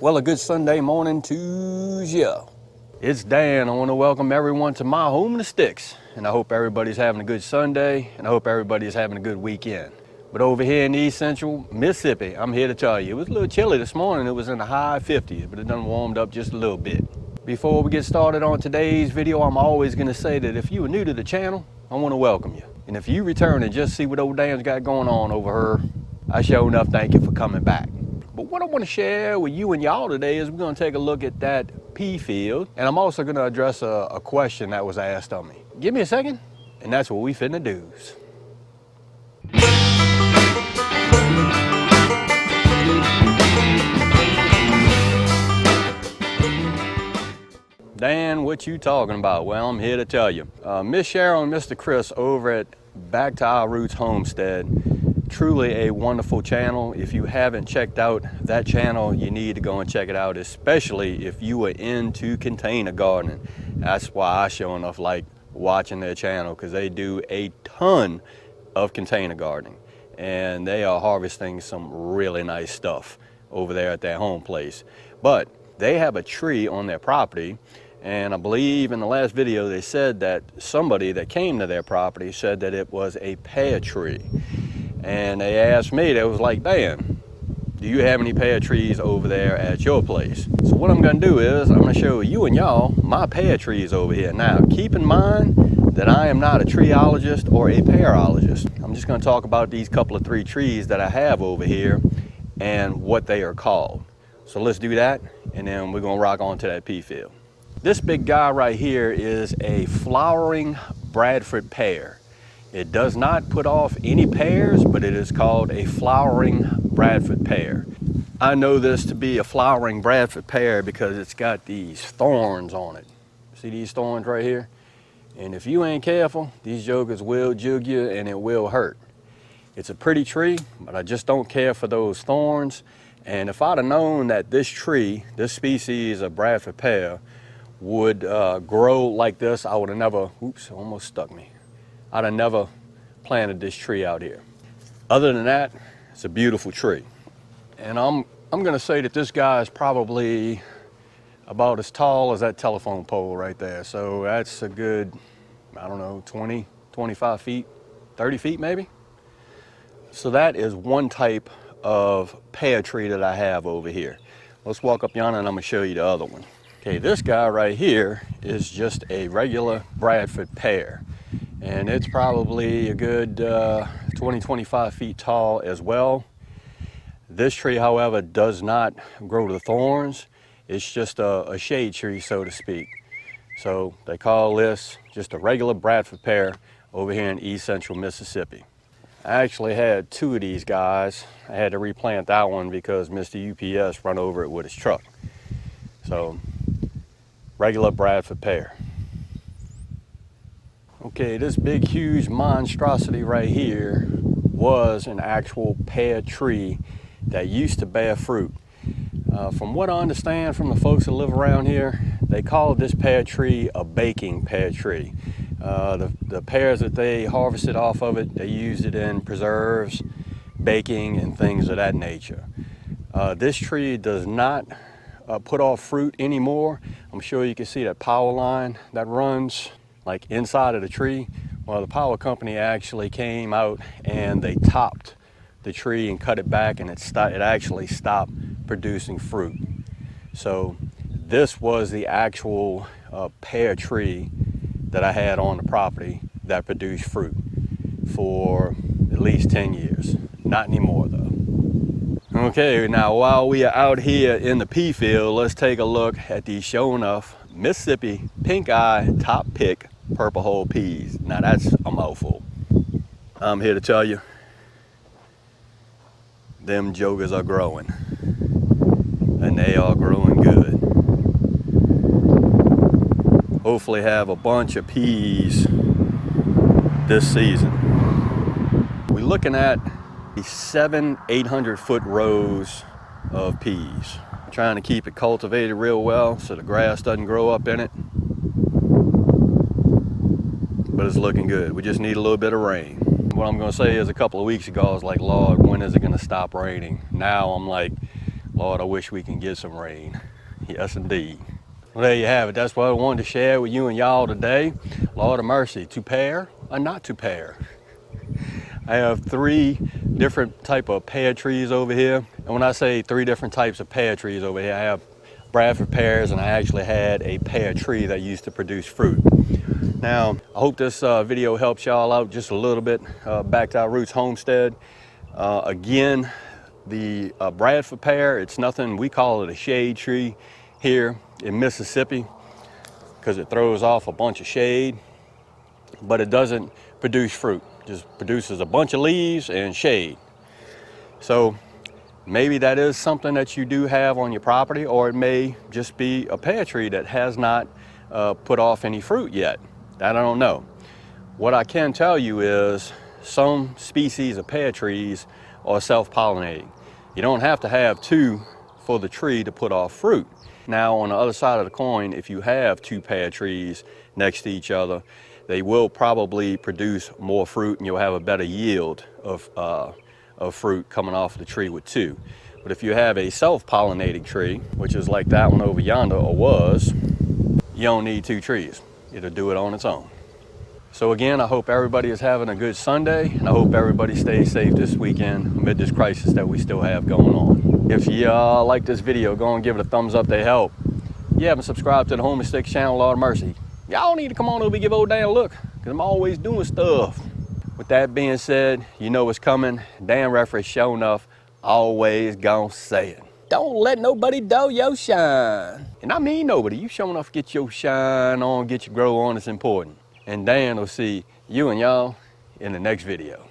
Well, a good Sunday morning to you. It's Dan. I want to welcome everyone to my home in the sticks. And I hope everybody's having a good Sunday, and I hope everybody's having a good weekend. But over here in East Central Mississippi, I'm here to tell you, it was a little chilly this morning. It was in the high 50s, but it done warmed up just a little bit. Before we get started on today's video, I'm always going to say that if you are new to the channel, I want to welcome you. And if you return and just see what old Dan's got going on over here, I sure enough thank you for coming back. But what I want to share with you and y'all today is we're going to take a look at that pea field. And I'm also going to address a question that was asked of me. Give me a second, and that's what we finna do. Dan, what you talking about? Well, I'm here to tell you. Miss Cheryl and Mr. Chris over at To Our Roots Homestead, truly a wonderful channel. If you haven't checked out that channel, you need to go and check it out, especially if you are into container gardening. That's why I sure enough like watching their channel, because they do a ton of container gardening and they are harvesting some really nice stuff over there at their home place. But they have a tree on their property, and I believe in the last video they said that somebody that came to their property said that it was a pear tree. And they asked me, they was like, Dan, do you have any pear trees over there at your place? So what I'm gonna do is I'm gonna show you and y'all my pear trees over here. Now, keep in mind that I am not a treeologist or a pearologist. I'm just gonna talk about these couple of three trees that I have over here and what they are called. So let's do that, and then we're gonna rock on to that pea field. This big guy right here is a flowering Bradford pear. It does not put off any pears, but it is called a flowering Bradford pear. I know this to be a flowering Bradford pear because it's got these thorns on it. See these thorns right here? And if you ain't careful, these jokers will jug you and it will hurt. It's a pretty tree, but I just don't care for those thorns. And if I'd have known that this tree, this species of Bradford pear, would grow like this, I would have never, oops, almost stuck me. I'd have never planted this tree out here. Other than that, it's a beautiful tree. And I'm gonna say that this guy is probably about as tall as that telephone pole right there. So that's a good, I don't know, 20, 25 feet, 30 feet maybe. So that is one type of pear tree that I have over here. Let's walk up yonder and I'm gonna show you the other one. Okay, this guy right here is just a regular Bradford pear. And it's probably a good 20, 25 feet tall as well. This tree, however, does not grow the thorns. It's just a shade tree, so to speak. So they call this just a regular Bradford pear over here in East Central Mississippi. I actually had two of these guys. I had to replant that one because Mr. UPS run over it with his truck. So, regular Bradford pear. Okay, this big, huge monstrosity right here was an actual pear tree that used to bear fruit. From what I understand from the folks that live around here, they call this pear tree a baking pear tree. The pears that they harvested off of it, they used it in preserves, baking, and things of that nature. This tree does not put off fruit anymore. I'm sure you can see that power line that runs like inside of the tree. Well, the power company actually came out and they topped the tree and cut it back, and it actually stopped producing fruit. So this was the actual pear tree that I had on the property that produced fruit for at least 10 years. Not anymore though. Okay, now while we are out here in the pea field, let's take a look at these sure enough Mississippi pink eye top pick purple hull peas. Now that's a mouthful. I'm here to tell you, them jokers are growing, and they are growing good. Hopefully have a bunch of peas this season. We're looking at 700-800 foot rows of peas. I'm trying to keep it cultivated real well so the grass doesn't grow up in it. But it's looking good. We just need a little bit of rain. What I'm gonna say is a couple of weeks ago I was like, Lord, when is it gonna stop raining? Now I'm like, Lord, I wish we can get some rain. Yes, indeed. Well, there you have it. That's what I wanted to share with you and y'all today. Lord of mercy, to pear or not to pear? I have 3 different type of pear trees over here. And when I say 3 different types of pear trees over here, I have Bradford pears, and I actually had a pear tree that used to produce fruit. Now, I hope this video helps y'all out just a little bit. Back to Our Roots Homestead. Again, the Bradford pear, it's nothing, we call it a shade tree here in Mississippi because it throws off a bunch of shade, but it doesn't produce fruit. It just produces a bunch of leaves and shade. So maybe that is something that you do have on your property, or it may just be a pear tree that has not put off any fruit yet. That I don't know. What I can tell you is some species of pear trees are self-pollinating. You don't have to have 2 for the tree to put off fruit. Now, on the other side of the coin, if you have 2 pear trees next to each other, they will probably produce more fruit and you'll have a better yield of fruit coming off the tree with 2. But if you have a self-pollinating tree, which is like that one over yonder, or was, you don't need 2 trees. It'll do it on its own. So again, I hope everybody is having a good Sunday, and I hope everybody stays safe this weekend amid this crisis that we still have going on. If you like this video, go and give it a thumbs up, they help. If you haven't subscribed to the Homestead channel, Lord of mercy, y'all need to come on over and give old Dan a look, because I'm always doing stuff. With that being said, you know what's coming. Dan reference sure enough, always gonna say it. Don't let nobody dull your shine. And I mean nobody. You sure enough get your shine on, get your grow on, it's important. And Dan will see you and y'all in the next video.